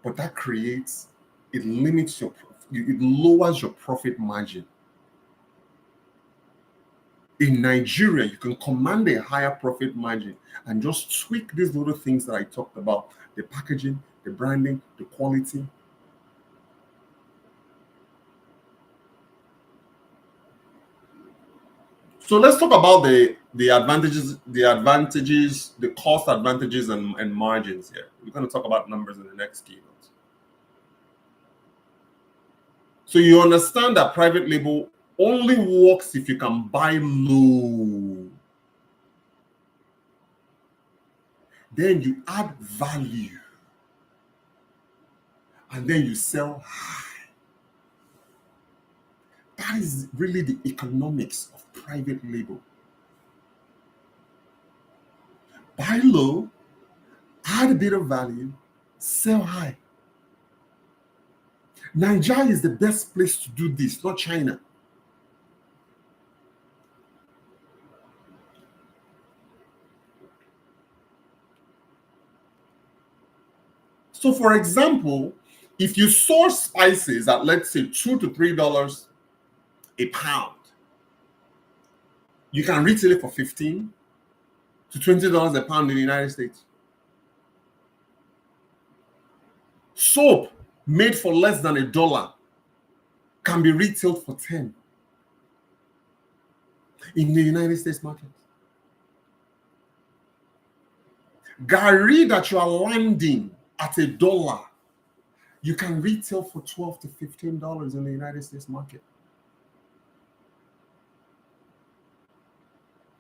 but that creates, it limits your, it lowers your profit margin. In Nigeria, you can command a higher profit margin and just tweak these little things that I talked about, the packaging, the branding, the quality. So let's talk about the advantages, the cost advantages and margins here. We're going to talk about numbers in the next keynote. So you understand that private label only works if you can buy low. Then you add value. And then you sell high. That is really the economics of private label. Buy low, add a bit of value, sell high. Nigeria is the best place to do this, not China. So for example, if you source spices at, let's say, $2 to $3 a pound, you can retail it for $15 to $20 a pound in the United States. Soap made for less than $1 can be retailed for 10 in the United States market. Gari that you are landing at $1, you can retail for $12 to $15 in the United States market.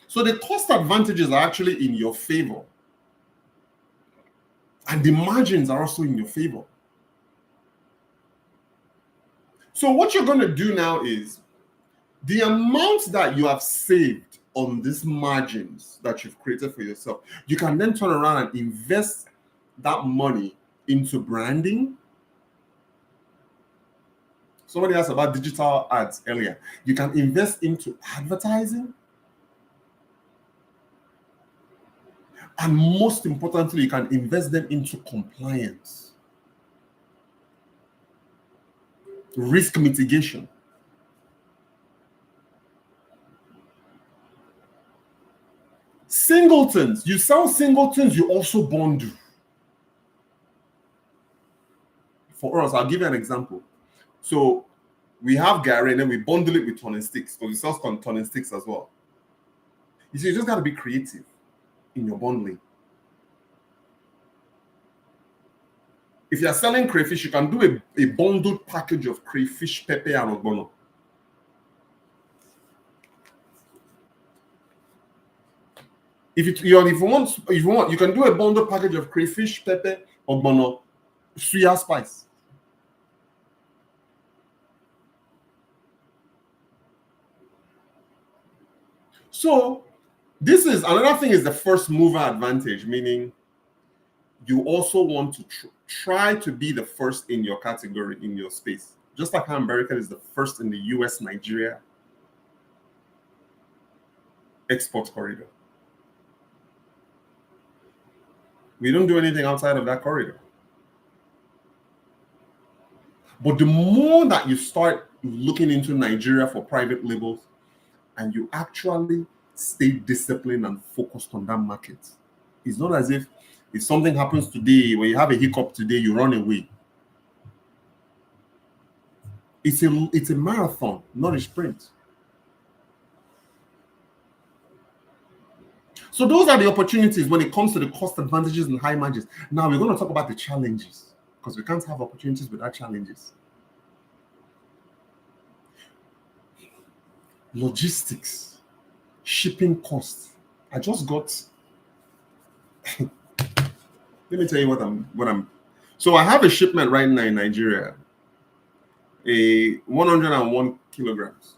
So the cost advantages are actually in your favor. And the margins are also in your favor. So what you're going to do now is the amount that you have saved on these margins that you've created for yourself, you can then turn around and invest that money into branding. Somebody asked about digital ads earlier. You can invest into advertising. And most importantly, you can invest them into compliance, risk mitigation. Singletons. You sell singletons, you also bundle. For us, I'll give you an example. So we have Gary and then we bundle it with Tonic Sticks because we sell Tonic Sticks as well. You see, you just got to be creative in your bundling. If you're selling crayfish, you can do a bundled package of crayfish, pepper, and ogbono. If you want, you can do a bundled package of crayfish, pepper, ogbono, suya spice. So this is another thing, is the first mover advantage, meaning you also want to try to be the first in your category, in your space. Just like how America is the first in the US, Nigeria export corridor. We don't do anything outside of that corridor. But the more that you start looking into Nigeria for private labels and you actually stay disciplined and focused on that market, it's not as if something happens today, when you have a hiccup today, you run away. It's a marathon, not a sprint. So those are the opportunities when it comes to the cost advantages and high margins. Now we're going to talk about the challenges, because we can't have opportunities without challenges. Logistics, shipping costs. I just got let me tell you what I'm so I have a shipment right now in Nigeria, a 101 kilograms.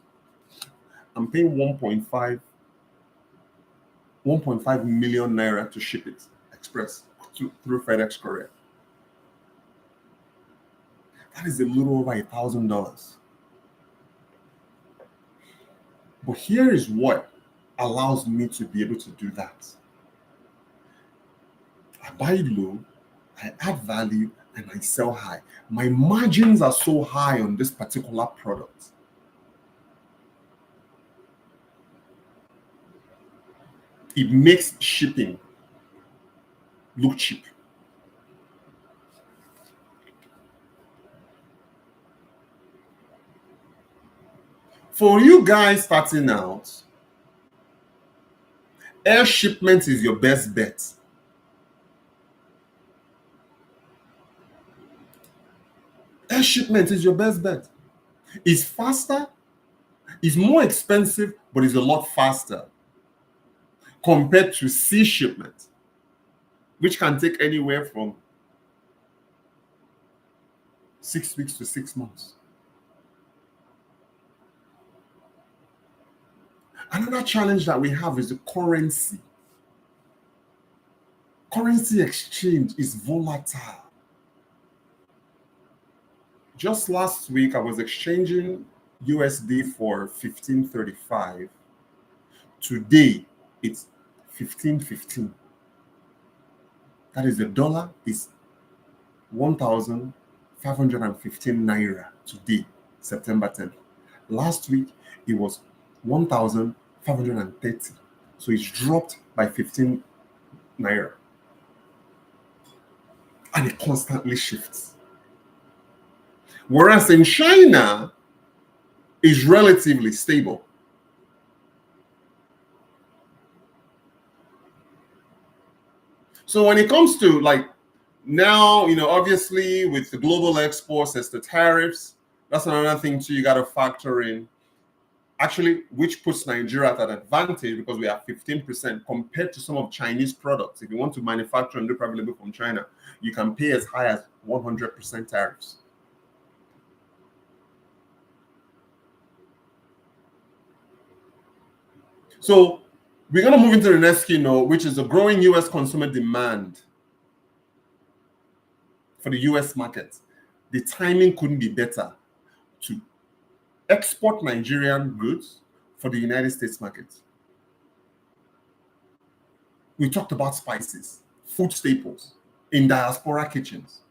I'm paying 1.5 million naira to ship it express through FedEx Courier. That is a little over $1,000. But here is what allows me to be able to do that. I buy low, I add value, and I sell high. My margins are so high on this particular product. It makes shipping look cheap. For you guys starting out, air shipment is your best bet. Air shipment is your best bet. It's faster, it's more expensive, but it's a lot faster compared to sea shipment, which can take anywhere from 6 weeks to 6 months. Another challenge that we have is the currency. Currency exchange is volatile. Just last week, I was exchanging USD for 1535. Today, it's 1515. That is, the dollar is 1,515 naira today, September 10th. Last week, it was 1,000 530. So it's dropped by 15 naira. And it constantly shifts. Whereas in China, it's relatively stable. So when it comes to like now, obviously with the global exports, there's the tariffs. That's another thing too you got to factor in. Actually, which puts Nigeria at an advantage because we have 15% compared to some of Chinese products. If you want to manufacture and do private label from China, you can pay as high as 100% tariffs. So we're going to move into the next keynote, which is the growing U.S. consumer demand for the U.S. market. The timing couldn't be better to export Nigerian goods for the United States market. We talked about spices, food staples in diaspora kitchens.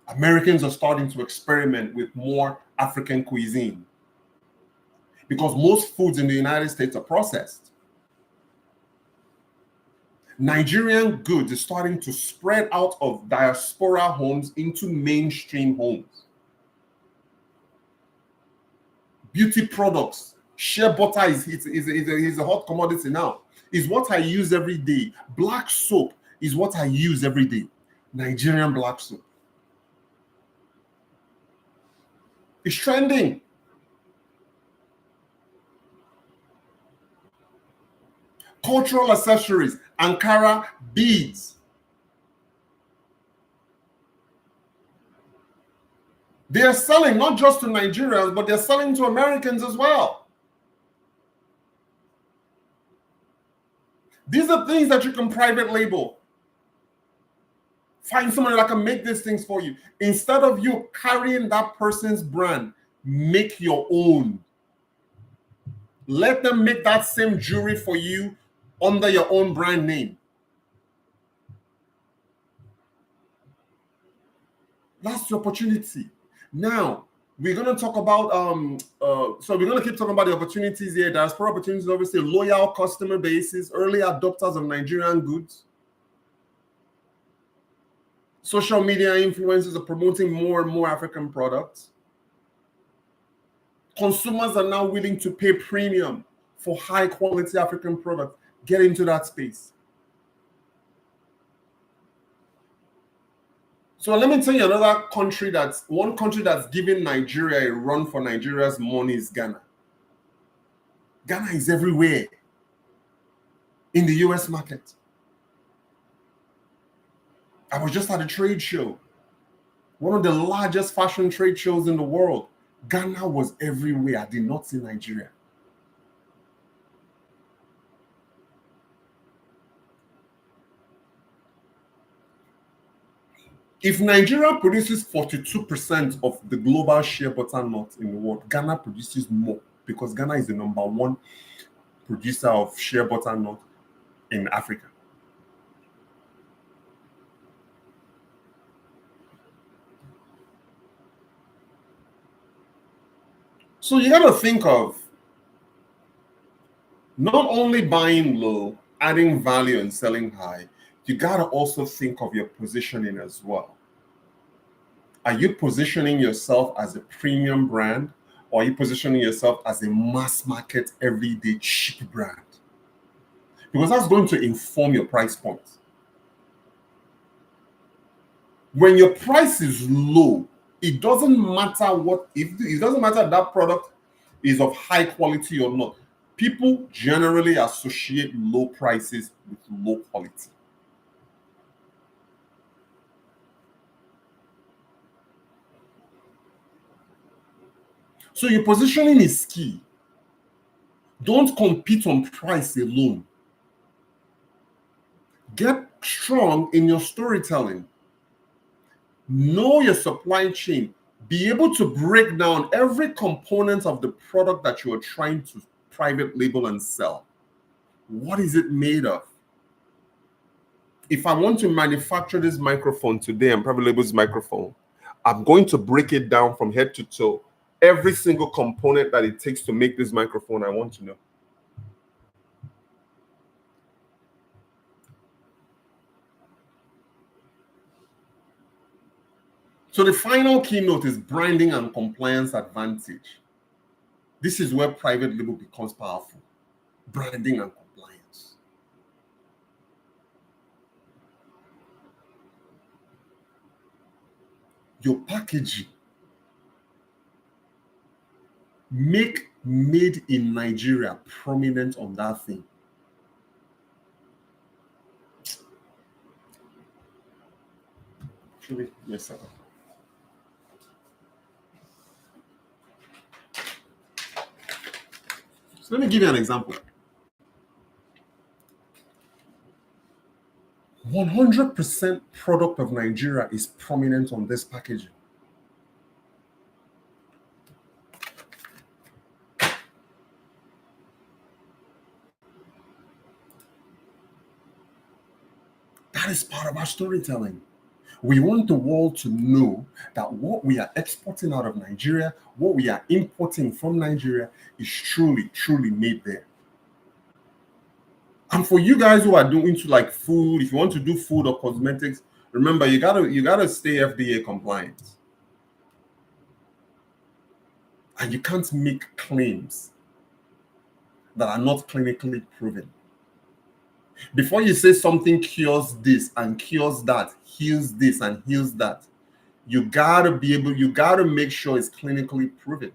Americans are starting to experiment with more African cuisine because most foods in the United States are processed. Nigerian goods is starting to spread out of diaspora homes into mainstream homes. Beauty products, shea butter is a hot commodity now. Is what I use every day. Black soap is what I use every day. Nigerian black soap. It's trending. Cultural accessories, Ankara beads. They're selling not just to Nigerians, but they're selling to Americans as well. These are things that you can private label. Find somebody that can make these things for you. Instead of you carrying that person's brand, make your own. Let them make that same jewelry for you under your own brand name. That's the opportunity. Now, we're going to talk about, so we're going to keep talking about the opportunities here. Diaspora opportunities, obviously, loyal customer bases, early adopters of Nigerian goods. Social media influencers are promoting more and more African products. Consumers are now willing to pay premium for high quality African products. Get into that space. So let me tell you another country that's giving Nigeria a run for Nigeria's money is Ghana. Ghana is everywhere in the US market. I was just at a trade show, one of the largest fashion trade shows in the world. Ghana was everywhere. I did not see Nigeria. If Nigeria produces 42% of the global shea butter nut in the world, Ghana produces more because Ghana is the number one producer of shea butter nut in Africa. So you got to think of not only buying low, adding value and selling high, you got to also think of your positioning as well. Are you positioning yourself as a premium brand, or are you positioning yourself as a mass market, everyday cheap brand? Because that's going to inform your price point. When your price is low, it doesn't matter it doesn't matter if that product is of high quality or not. People generally associate low prices with low quality. So your positioning is key. Don't compete on price alone. Get strong in your storytelling. Know your supply chain. Be able to break down every component of the product that you are trying to private label and sell. What is it made of? If I want to manufacture this microphone today and private label this microphone, I'm going to break it down from head to toe. Every single component that it takes to make this microphone, I want to know. So the final keynote is branding and compliance advantage. This is where private label becomes powerful. Branding and compliance. Your packaging. Make made in Nigeria prominent on that thing. Yes, sir. So let me give you an example. 100% product of Nigeria is prominent on this packaging. That is part of our storytelling. We want the world to know that what we are exporting out of Nigeria, what we are importing from Nigeria is truly, truly made there. And for you guys who are doing to like food, if you want to do food or cosmetics, remember you gotta stay FDA compliant. And you can't make claims that are not clinically proven. Before you say something cures this and cures that, heals this and heals that, you gotta make sure it's clinically proven.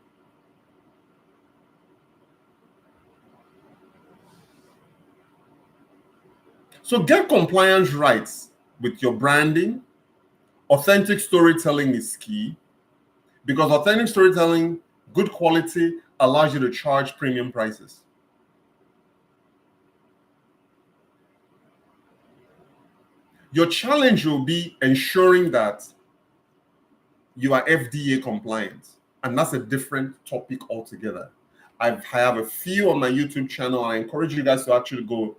So get compliance rights with your branding. Authentic storytelling is key because authentic storytelling, good quality, allows you to charge premium prices. Your challenge will be ensuring that you are FDA compliant, and that's a different topic altogether. I have a few on my YouTube channel. I encourage you guys to actually go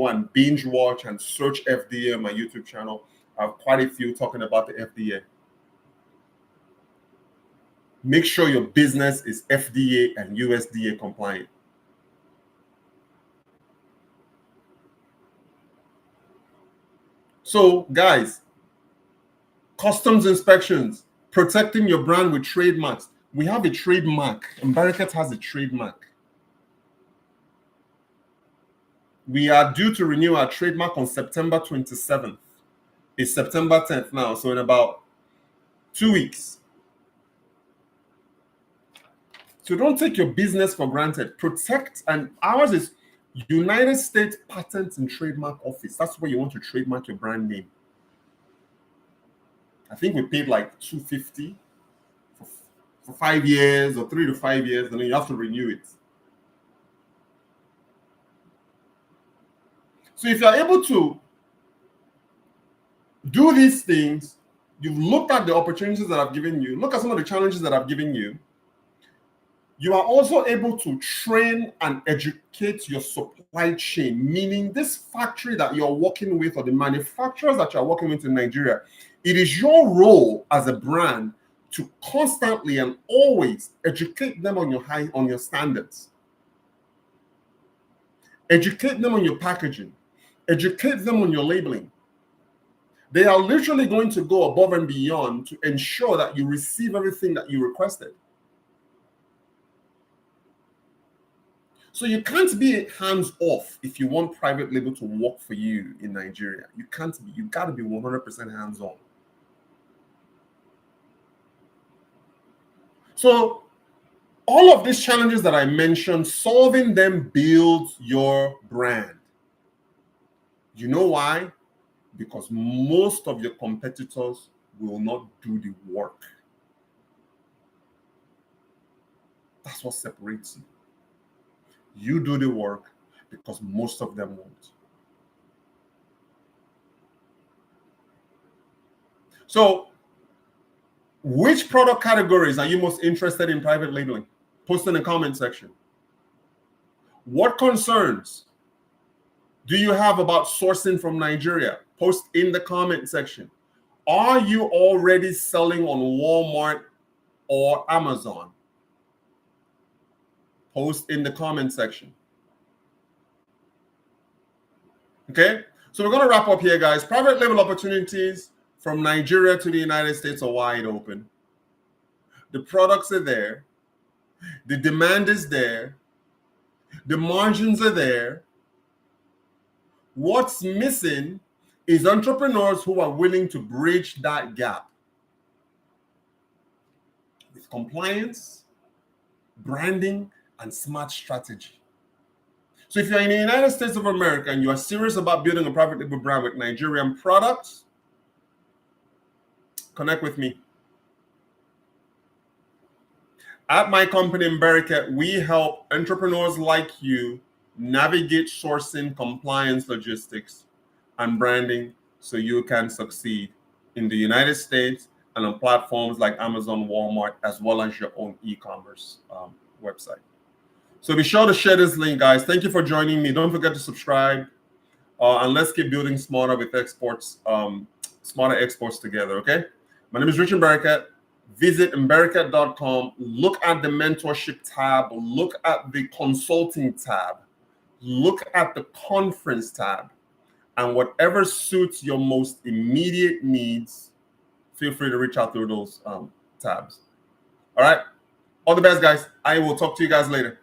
and binge watch and search FDA on my YouTube channel. I have quite a few talking about the FDA. Make sure your business is FDA and USDA compliant. So, guys, customs inspections, protecting your brand with trademarks. We have a trademark. Mbarakat has a trademark. We are due to renew our trademark on September 27th. It's September 10th now, so in about 2 weeks. So don't take your business for granted. Protect, and ours is United States Patent and Trademark Office. That's where you want to trademark your brand name. I think we paid like $250 for 5 years or 3 to 5 years, and then you have to renew it. So if you're able to do these things, you've looked at the opportunities that I've given you, look at some of the challenges that I've given you, you are also able to train and educate your supply chain, meaning this factory that you're working with or the manufacturers that you're working with in Nigeria, it is your role as a brand to constantly and always educate them on your standards. Educate them on your packaging. Educate them on your labeling. They are literally going to go above and beyond to ensure that you receive everything that you requested. So you can't be hands off if you want private label to work for you in Nigeria. You can't be. You've got to be 100% hands on. So all of these challenges that I mentioned, solving them builds your brand. You know why? Because most of your competitors will not do the work. That's what separates you. You do the work because most of them won't. So, which product categories are you most interested in private labeling? Post in the comment section. What concerns do you have about sourcing from Nigeria? Post in the comment section. Are you already selling on Walmart or Amazon? Post in the comment section. Okay, so we're going to wrap up here, guys. Private label opportunities from Nigeria to the United States are wide open. The products are there. The demand is there. The margins are there. What's missing is entrepreneurs who are willing to bridge that gap with compliance, branding, and smart strategy. So if you're in the United States of America and you are serious about building a private label brand with Nigerian products, connect with me. At my company in Bereket, we help entrepreneurs like you navigate sourcing, compliance, logistics, and branding so you can succeed in the United States and on platforms like Amazon, Walmart, as well as your own e-commerce website. So be sure to share this link, guys. Thank you for joining me. Don't forget to subscribe, and let's keep building smarter with exports, smarter exports together, okay? My name is Richard Bereket. Visit Bereket.com. Look at the mentorship tab. Look at the consulting tab. Look at the conference tab. And whatever suits your most immediate needs, feel free to reach out through those tabs. All right? All the best, guys. I will talk to you guys later.